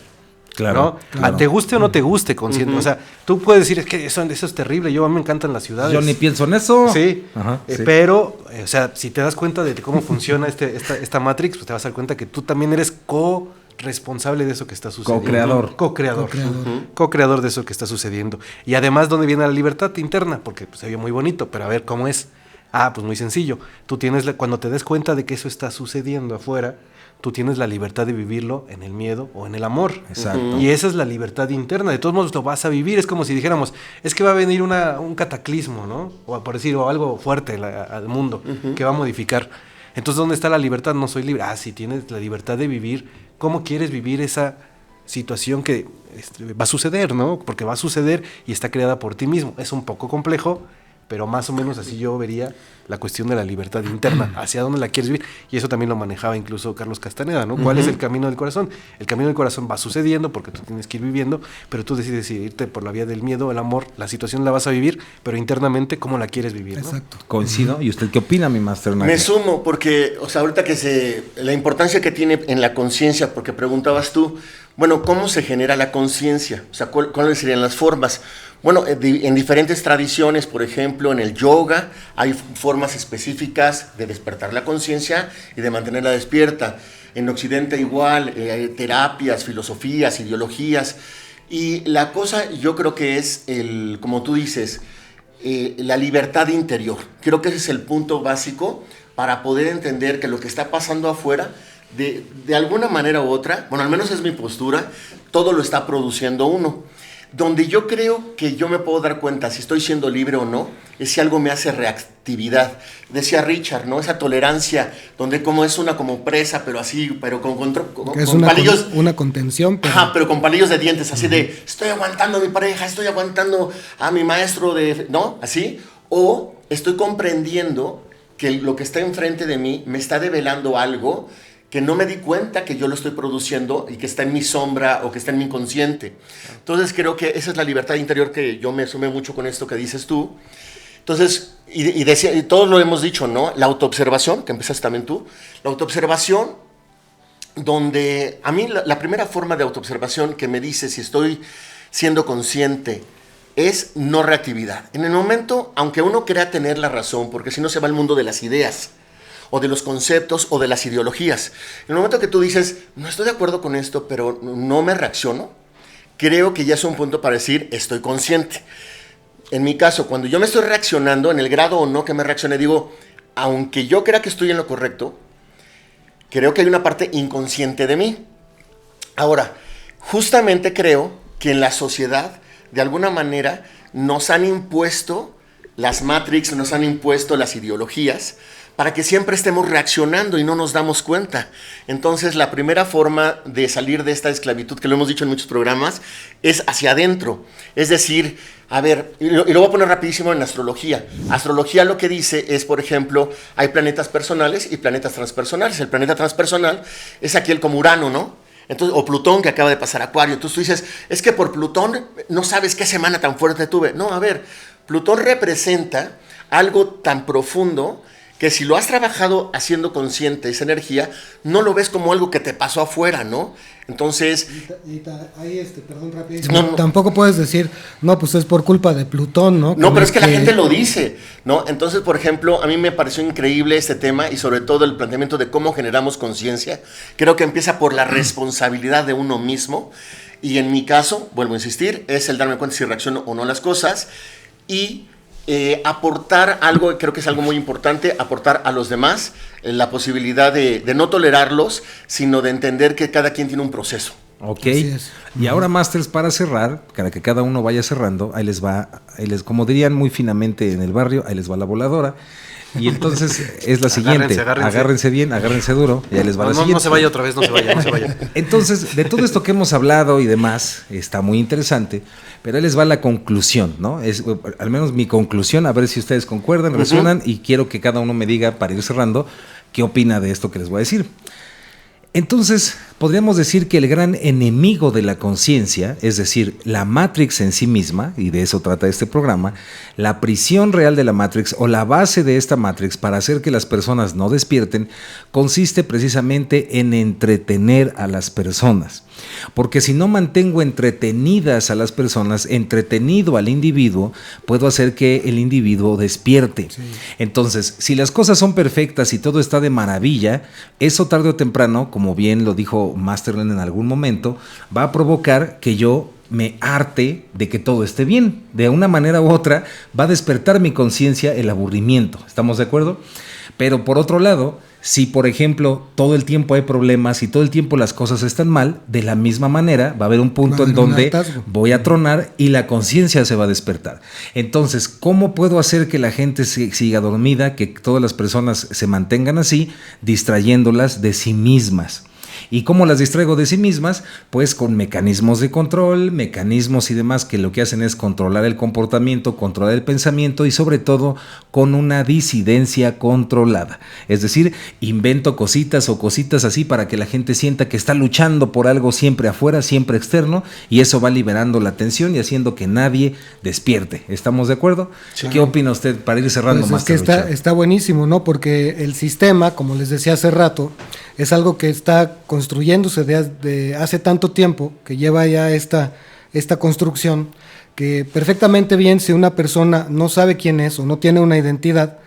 Claro, ¿no? Claro. Te guste o no te guste, consciente. O sea, tú puedes decir, es que eso es terrible, a mí me encantan las ciudades. Yo ni pienso en eso. Sí, sí. Pero, o sea, si te das cuenta de cómo funciona esta Matrix, pues te vas a dar cuenta que tú también eres co-responsable de eso que está sucediendo. Co-creador de eso que está sucediendo. Y además, ¿dónde viene la libertad interna? Porque pues, se ve muy bonito, pero a ver cómo es. Pues muy sencillo. Tú tienes, cuando te des cuenta de que eso está sucediendo afuera, tú tienes la libertad de vivirlo en el miedo o en el amor. Exacto. Y esa es la libertad interna. De todos modos lo vas a vivir. Es como si dijéramos, es que va a venir un cataclismo, ¿no? O por decir, o algo fuerte al mundo que va a modificar. Entonces, ¿dónde está la libertad? No soy libre. Sí, tienes la libertad de vivir. ¿Cómo quieres vivir esa situación que va a suceder, ¿no? Porque va a suceder y está creada por ti mismo. Es un poco complejo, pero más o menos así yo vería la cuestión de la libertad interna, hacia dónde la quieres vivir, y eso también lo manejaba incluso Carlos Castaneda, ¿no? ¿Cuál es el camino del corazón? El camino del corazón va sucediendo porque tú tienes que ir viviendo, pero tú decides si irte por la vía del miedo, el amor, la situación la vas a vivir, pero internamente cómo la quieres vivir, ¿no? Exacto. Coincido. ¿Y usted qué opina, mi Master Nagel? Me sumo porque, o sea, ahorita la importancia que tiene en la conciencia, porque preguntabas tú, bueno, ¿cómo se genera la conciencia? O sea, ¿cuáles serían las formas? Bueno, en diferentes tradiciones, por ejemplo, en el yoga, hay formas específicas de despertar la conciencia y de mantenerla despierta. En Occidente igual, terapias, filosofías, ideologías. Y la cosa yo creo que es, como tú dices, la libertad interior. Creo que ese es el punto básico para poder entender que lo que está pasando afuera, de alguna manera u otra, bueno, al menos es mi postura, todo lo está produciendo uno. Donde yo creo que yo me puedo dar cuenta si estoy siendo libre o no, es si algo me hace reactividad. Decía Richard, ¿no? Esa tolerancia, donde como es una como presa, pero así, pero con palillos. Una contención. Pero... Ajá, pero con palillos de dientes, así de, estoy aguantando a mi pareja, estoy aguantando a mi maestro, ¿no? Así. O estoy comprendiendo que lo que está enfrente de mí me está develando algo que no me di cuenta que yo lo estoy produciendo y que está en mi sombra o que está en mi inconsciente. Entonces creo que esa es la libertad interior que yo me sumé mucho con esto que dices tú. Entonces, y todos lo hemos dicho, ¿no? La autoobservación, que empezaste también tú, la autoobservación, donde a mí la primera forma de autoobservación que me dice si estoy siendo consciente es no reactividad. En el momento, aunque uno crea tener la razón, porque si no se va al mundo de las ideas, o de los conceptos o de las ideologías. En el momento que tú dices, no estoy de acuerdo con esto, pero no me reacciono, creo que ya es un punto para decir, estoy consciente. En mi caso, cuando yo me estoy reaccionando, en el grado o no que me reaccione, digo, aunque yo crea que estoy en lo correcto, creo que hay una parte inconsciente de mí. Ahora, justamente creo que en la sociedad, de alguna manera, nos han impuesto las Matrix, nos han impuesto las ideologías, para que siempre estemos reaccionando y no nos damos cuenta. Entonces, la primera forma de salir de esta esclavitud, que lo hemos dicho en muchos programas, es hacia adentro. Es decir, a ver, y lo voy a poner rapidísimo en astrología. Astrología lo que dice es, por ejemplo, hay planetas personales y planetas transpersonales. El planeta transpersonal es aquel como Urano, ¿no? Entonces, o Plutón, que acaba de pasar a Acuario. Entonces tú dices, es que por Plutón no sabes qué semana tan fuerte tuve. No, a ver, Plutón representa algo tan profundo que si lo has trabajado haciendo consciente esa energía, no lo ves como algo que te pasó afuera, ¿no? Entonces... Ahí, perdón, rapidísimo. No. Tampoco puedes decir, no, pues es por culpa de Plutón, ¿no? No, pero es que la gente lo dice, ¿no? Entonces, por ejemplo, a mí me pareció increíble este tema y sobre todo el planteamiento de cómo generamos conciencia. Creo que empieza por la responsabilidad de uno mismo y en mi caso, vuelvo a insistir, es el darme cuenta si reacciono o no a las cosas y... aportar algo, creo que es algo muy importante, aportar a los demás la posibilidad de no tolerarlos, sino de entender que cada quien tiene un proceso. Ok, y ahora, Masters, para cerrar, para que cada uno vaya cerrando, ahí les va, como dirían muy finamente en el barrio, ahí les va la voladora. Y entonces es la siguiente, agárrense bien, agárrense duro, y ahí les va la siguiente. No se vaya otra vez, no se vaya. Entonces, de todo esto que hemos hablado y demás, está muy interesante, pero ahí les va la conclusión, ¿no? Es al menos mi conclusión, a ver si ustedes concuerdan, resuenan, y quiero que cada uno me diga, para ir cerrando, qué opina de esto que les voy a decir. Entonces, podríamos decir que el gran enemigo de la conciencia, es decir, la Matrix en sí misma, y de eso trata este programa, la prisión real de la Matrix o la base de esta Matrix para hacer que las personas no despierten, consiste precisamente en entretener a las personas. Porque si no mantengo entretenidas a las personas, entretenido al individuo, puedo hacer que el individuo despierte. Sí. Entonces, si las cosas son perfectas y todo está de maravilla, eso tarde o temprano, como bien lo dijo Masterland en algún momento, va a provocar que yo me harte de que todo esté bien. De una manera u otra, va a despertar mi conciencia el aburrimiento. ¿Estamos de acuerdo? Pero por otro lado, si por ejemplo todo el tiempo hay problemas y todo el tiempo las cosas están mal, de la misma manera va a haber un punto en donde voy a tronar y la conciencia se va a despertar. Entonces, ¿cómo puedo hacer que la gente siga dormida, que todas las personas se mantengan así, distrayéndolas de sí mismas? ¿Y cómo las distraigo de sí mismas? Pues con mecanismos de control, mecanismos y demás que lo que hacen es controlar el comportamiento, controlar el pensamiento y sobre todo con una disidencia controlada. Es decir, invento cositas o cositas así para que la gente sienta que está luchando por algo siempre afuera, siempre externo, y eso va liberando la atención y haciendo que nadie despierte. ¿Estamos de acuerdo? Sí. ¿Qué opina usted para ir cerrando pues más? Es que está buenísimo, ¿no? Porque el sistema, como les decía hace rato, es algo que está construyéndose de hace tanto tiempo, que lleva ya esta construcción, que perfectamente bien, si una persona no sabe quién es o no tiene una identidad,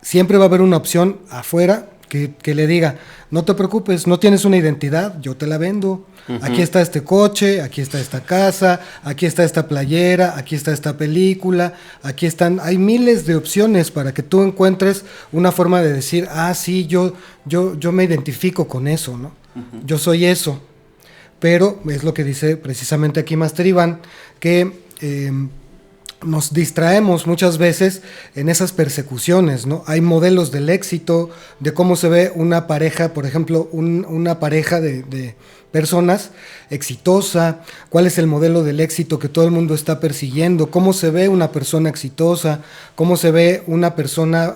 siempre va a haber una opción afuera que le diga, no te preocupes, no tienes una identidad, yo te la vendo. Aquí está este coche, aquí está esta casa, aquí está esta playera, aquí está esta película, hay miles de opciones para que tú encuentres una forma de decir, sí, yo me identifico con eso, ¿no? Yo soy eso. Pero es lo que dice precisamente aquí Master Iván, que nos distraemos muchas veces en esas persecuciones, ¿no? Hay modelos del éxito, de cómo se ve una pareja, por ejemplo, una pareja de personas exitosa, cuál es el modelo del éxito que todo el mundo está persiguiendo, cómo se ve una persona exitosa, cómo se ve una persona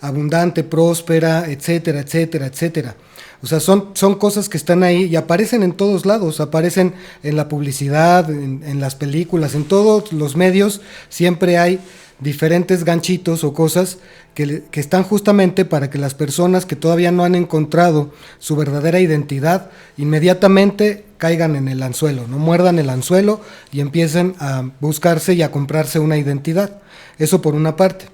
abundante, próspera, etcétera, etcétera, etcétera. O sea, son cosas que están ahí y aparecen en todos lados, aparecen en la publicidad, en las películas, en todos los medios, siempre hay diferentes ganchitos o cosas que están justamente para que las personas que todavía no han encontrado su verdadera identidad, inmediatamente caigan en el anzuelo, no muerdan el anzuelo y empiecen a buscarse y a comprarse una identidad. Eso por una parte.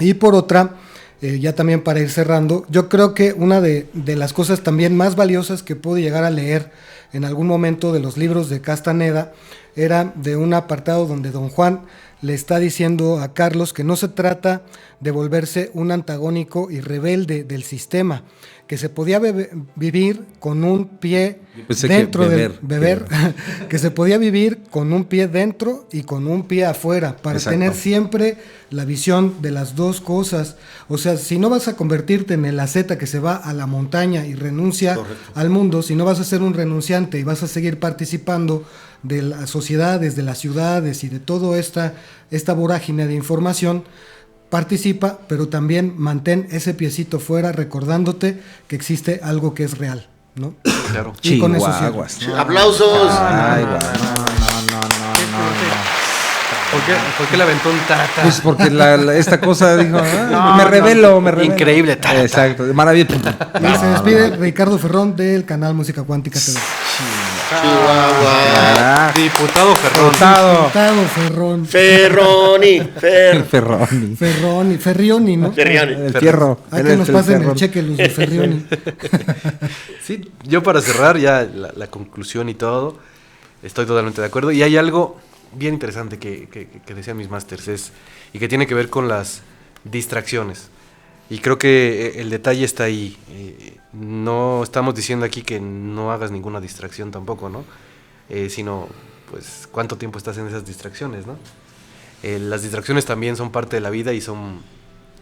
Y por otra, ya también para ir cerrando, yo creo que una de las cosas también más valiosas que pude llegar a leer en algún momento de los libros de Castaneda era de un apartado donde Don Juan le está diciendo a Carlos que no se trata de volverse un antagónico y rebelde del sistema, que se podía vivir con un pie dentro del beber, que se podía vivir con un pie dentro y con un pie afuera, para tener siempre la visión de las dos cosas. O sea, si no vas a convertirte en el asceta que se va a la montaña y renuncia al mundo, si no vas a ser un renunciante y vas a seguir participando de las sociedades, de las ciudades y de toda esta vorágine de información, participa, pero también mantén ese piecito fuera, recordándote que existe algo que es real, ¿no? Claro. Y con eso sí. ¡Aplausos! Ay, no. ¿Por qué le aventó un tarata? Pues porque esta cosa dijo, me revelo. Increíble tarata. Exacto, maravilloso. Y se despide Ricardo Ferrón del canal Música Cuántica TV. Chihuahua. Diputado Ferrón. Diputado Ferrón. Ferrioni, ¿no? El fierro. Hay que nos pasen el cheque los de Ferrioni. Sí, yo para cerrar ya la conclusión y todo, estoy totalmente de acuerdo. Y hay algo bien interesante que decían mis masters y que tiene que ver con las distracciones. Y creo que el detalle está ahí. No estamos diciendo aquí que no hagas ninguna distracción tampoco, ¿no? Sino, pues, cuánto tiempo estás en esas distracciones, ¿no? Las distracciones también son parte de la vida y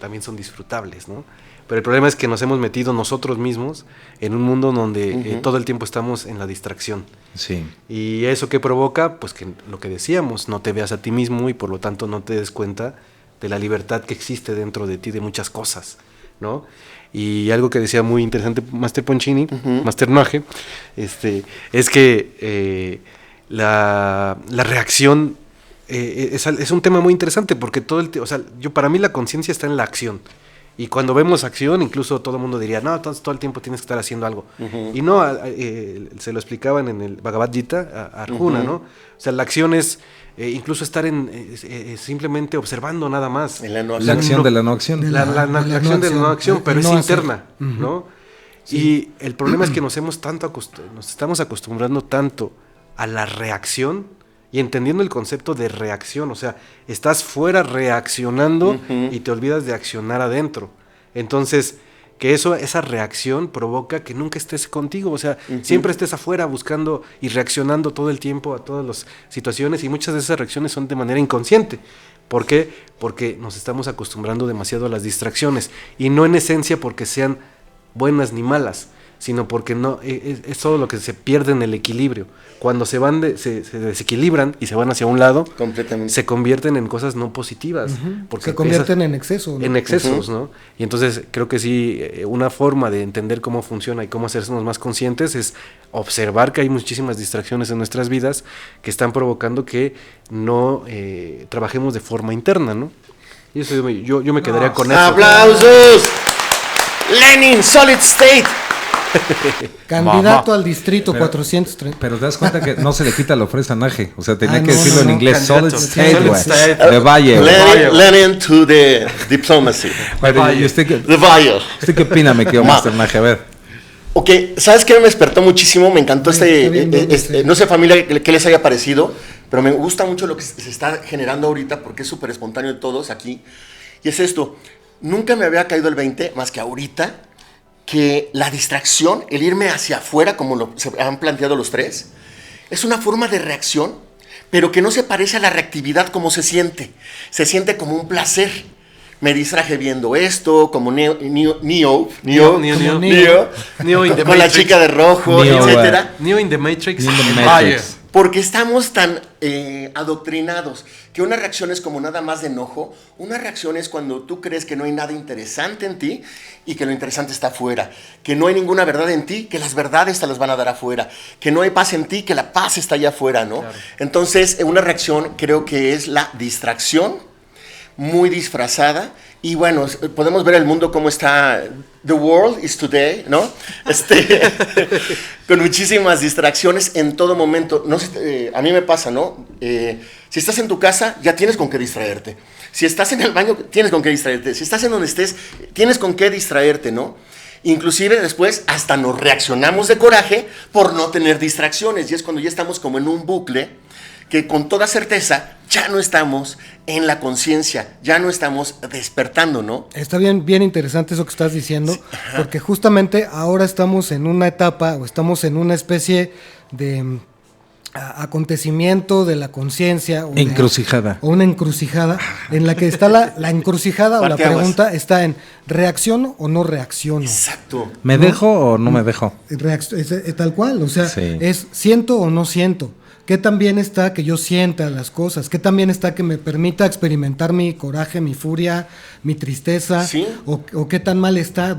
también son disfrutables, ¿no? Pero el problema es que nos hemos metido nosotros mismos en un mundo donde todo el tiempo estamos en la distracción. Sí. ¿Y eso qué provoca? Pues que lo que decíamos, no te veas a ti mismo y por lo tanto no te des cuenta de la libertad que existe dentro de ti de muchas cosas, ¿no? Y algo que decía muy interesante Master Ponchini, Master Noaje, es que la reacción es un tema muy interesante porque para mí la conciencia está en la acción. Y cuando vemos acción, incluso todo el mundo diría, no, entonces todo el tiempo tienes que estar haciendo algo. Y no, se lo explicaban en el Bhagavad Gita a Arjuna, ¿no? O sea, la acción es incluso estar simplemente observando nada más. La acción de la no acción. La acción de la no acción, pero es interna, ¿no? Sí. Y el problema es que nos estamos acostumbrando tanto a la reacción y entendiendo el concepto de reacción, o sea, estás fuera reaccionando y te olvidas de accionar adentro. Entonces, que esa reacción provoca que nunca estés contigo, o sea, siempre estés afuera buscando y reaccionando todo el tiempo a todas las situaciones y muchas de esas reacciones son de manera inconsciente. ¿Por qué? Porque nos estamos acostumbrando demasiado a las distracciones y no en esencia porque sean buenas ni malas, sino porque no es todo lo que se pierde en el equilibrio. Cuando se desequilibran y se van hacia un lado, completamente, se convierten en cosas no positivas. Porque se convierten en exceso, ¿no? En excesos, ¿no? Y entonces creo que sí, una forma de entender cómo funciona y cómo hacernos más conscientes es observar que hay muchísimas distracciones en nuestras vidas que están provocando que no trabajemos de forma interna, ¿no? Y eso yo me quedaría con eso. ¡Aplausos! Lenin, Solid State. Candidato al distrito 430. Pero te das cuenta que no se le quita lo fresanaje. O sea, tenía que no, decirlo en inglés. Solid State, güey. State. De Valle. Lenin to the diplomacy. ¿Y usted qué, The Valle. usted qué opina, me quedo Masternaje? A ver. Ok, ¿sabes qué me despertó muchísimo? Me encantó Está bien, no sé familia qué les haya parecido, pero me gusta mucho lo que se está generando ahorita porque es súper espontáneo de todos aquí. Y es esto, nunca me había caído el 20, más que ahorita, que la distracción, el irme hacia afuera, como se han planteado los tres, es una forma de reacción, pero que no se parece a la reactividad como se siente. Se siente como un placer. Me distraje viendo esto, como Neo con la chica de rojo, etcétera. Neo in the Matrix. Neo in the Matrix. Porque estamos tan adoctrinados que una reacción es como nada más de enojo. Una reacción es cuando tú crees que no hay nada interesante en ti y que lo interesante está afuera. Que no hay ninguna verdad en ti, que las verdades te las van a dar afuera. Que no hay paz en ti, que la paz está allá afuera, ¿no? Claro. Entonces, una reacción creo que es la distracción muy disfrazada. Y bueno, podemos ver el mundo como está. The world is today, ¿no? Con muchísimas distracciones en todo momento. No sé, a mí me pasa, ¿no? Si estás en tu casa, ya tienes con qué distraerte. Si estás en el baño, tienes con qué distraerte. Si estás en donde estés, tienes con qué distraerte, ¿no? Inclusive después hasta nos reaccionamos de coraje por no tener distracciones. Y es cuando ya estamos como en un bucle que con toda certeza ya no estamos en la conciencia, ya no estamos despertando, ¿no? Está bien interesante eso que estás diciendo, sí, porque justamente ahora estamos en una etapa o estamos en una especie de acontecimiento de la conciencia. Encrucijada. O una encrucijada en la que está la encrucijada o la pregunta está en ¿reacciono o no reacciono? Exacto. ¿Me dejo o no me dejo? Es tal cual, o sea, sí, es ¿siento o no siento? ¿Qué tan bien está que yo sienta las cosas? ¿Qué tan bien está que me permita experimentar mi coraje, mi furia, mi tristeza? ¿Sí? ¿O qué tan mal está?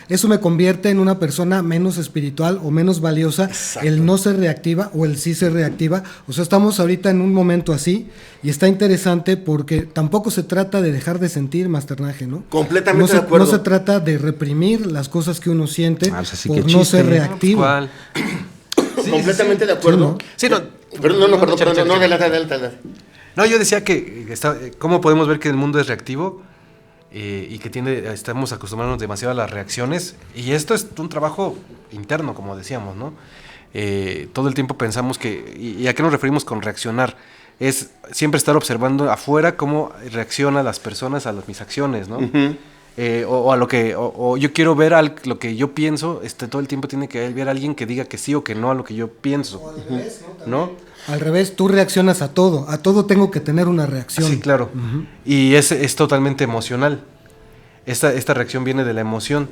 Eso me convierte en una persona menos espiritual o menos valiosa. Exacto. El no ser reactiva o el sí ser reactiva. O sea, estamos ahorita en un momento así y está interesante porque tampoco se trata de dejar de sentir, Masternaje, ¿no? Completamente de acuerdo. No se trata de reprimir las cosas que uno siente por no ser reactivo. Sí, completamente de acuerdo. Sí, no. Perdón, adelante. No, yo decía que cómo podemos ver que el mundo es reactivo y que estamos acostumbrándonos demasiado a las reacciones. Y esto es un trabajo interno, como decíamos, ¿no? Todo el tiempo pensamos ¿y a qué nos referimos con reaccionar? Es siempre estar observando afuera cómo reaccionan las personas a mis acciones, ¿no? Uh-huh. O yo quiero ver lo que yo pienso, todo el tiempo tiene que haber alguien que diga que sí o que no a lo que yo pienso. O al revés, ¿no? Al revés, tú reaccionas a todo tengo que tener una reacción. Sí, claro. Uh-huh. Y es totalmente emocional. Esta reacción viene de la emoción.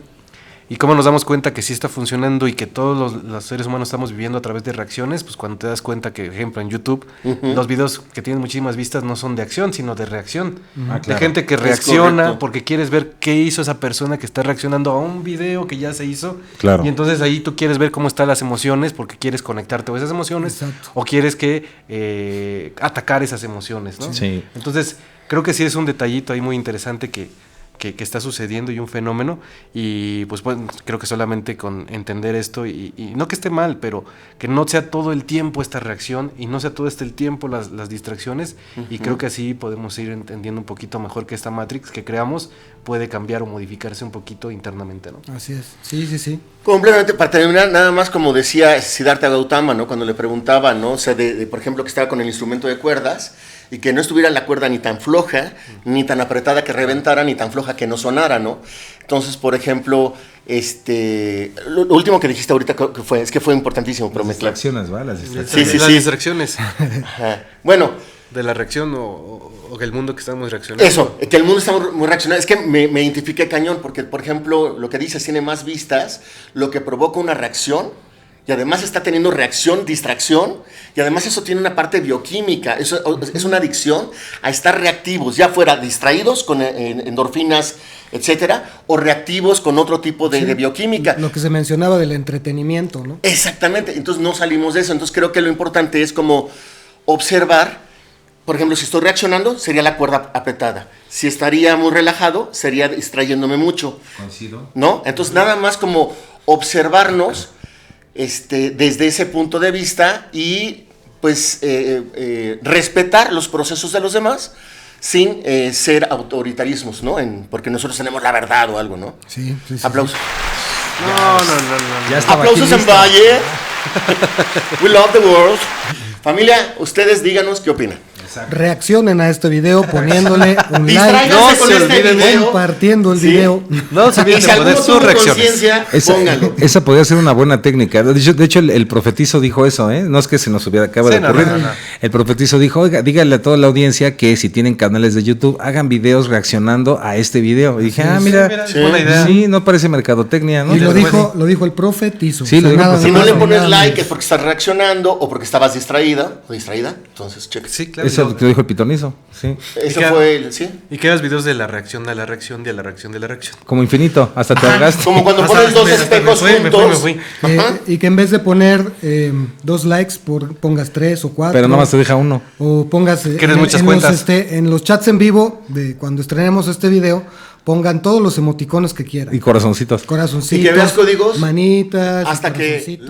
Y cómo nos damos cuenta que sí está funcionando y que todos los seres humanos estamos viviendo a través de reacciones, pues cuando te das cuenta que, por ejemplo, en YouTube, uh-huh, los videos que tienen muchísimas vistas no son de acción, sino de reacción. Uh-huh. De gente que reacciona porque quieres ver qué hizo esa persona que está reaccionando a un video que ya se hizo. Claro. Y entonces ahí tú quieres ver cómo están las emociones porque quieres conectarte a esas emociones. Exacto. O quieres atacar esas emociones, ¿no? Sí. Entonces, creo que sí es un detallito ahí muy interesante que está sucediendo y un fenómeno, y pues creo que solamente con entender esto y no que esté mal, pero que no sea todo el tiempo esta reacción y no sea todo el tiempo las distracciones. Uh-huh. Y creo que así podemos ir entendiendo un poquito mejor que esta Matrix que creamos puede cambiar o modificarse un poquito internamente, ¿no? Así es, sí. Completamente, para terminar, nada más como decía Siddhartha Gautama, ¿no? Cuando le preguntaba, ¿no? O sea, por ejemplo, que estaba con el instrumento de cuerdas y que no estuviera la cuerda ni tan floja, ni tan apretada que reventara, ni tan floja que no sonara, ¿no? Entonces, por ejemplo, lo último que dijiste ahorita que fue importantísimo, pero las distracciones, ¿va? Las distracciones. Sí. Las distracciones. Bueno, De la reacción o que el mundo que estamos reaccionando. Eso, que el mundo está muy reaccionando. Es que me identifiqué cañón, porque, por ejemplo, lo que dices tiene más vistas, lo que provoca una reacción, y además está teniendo reacción, distracción, y además eso tiene una parte bioquímica, eso es una adicción a estar reactivos, ya fuera distraídos con endorfinas, etcétera, o reactivos con otro tipo de bioquímica. Lo que se mencionaba del entretenimiento, ¿no? Exactamente, entonces no salimos de eso. Entonces creo que lo importante es como observar, por ejemplo, si estoy reaccionando, sería la cuerda apretada. Si estaría muy relajado, sería distrayéndome mucho. Coincido. ¿No? Entonces nada más como observarnos desde ese punto de vista y pues respetar los procesos de los demás sin ser autoritarismos, ¿no? Porque nosotros tenemos la verdad o algo, ¿no? Sí. Aplausos. No. Ya estaba Aplausos aquí en listo. Valle. We love the world. Familia, ustedes díganos qué opinan. Reaccionen a este video poniéndole un like, Distráiganse No con se este olviden de video. compartiendo el Sí. video. No se Y olviden si de poner alguno sus tuvo reacciones. conciencia, póngalo. Esa podría ser una buena técnica. De hecho el profetizo dijo eso, ¿eh? No es que se nos acaba Sí, de no, ocurrir. no. El profetizo dijo, oiga, dígale a toda la audiencia que si tienen canales de YouTube, hagan videos reaccionando a este video. Y dije, mira, Sí, buena idea. sí, no parece mercadotecnia, ¿no? Y lo después- dijo el profetizo. Sí, lo dijo el nada Si no más le ni pones nada like menos. es porque estás reaccionando o porque estabas distraída o distraída. Entonces, checa. Sí, claro. Eso es lo que dijo el pitonizo, sí. Eso ¿Y qué- fue el, ¿sí? Y que hagas videos de la reacción, de la reacción, de la reacción, de la reacción. Como infinito, hasta te ahogaste. Como cuando pones dos espejos juntos. Me fui. Y que en vez de poner 2 likes, pongas 3 o 4. Pero nada más te deja uno. O pongas ¿Quieres muchas cuentas? en los chats en vivo de cuando estrenemos este video, pongan todos los emoticones que quieran. Y corazoncitos. Corazoncitos, Y que veas códigos manitas, hasta que corazoncitos.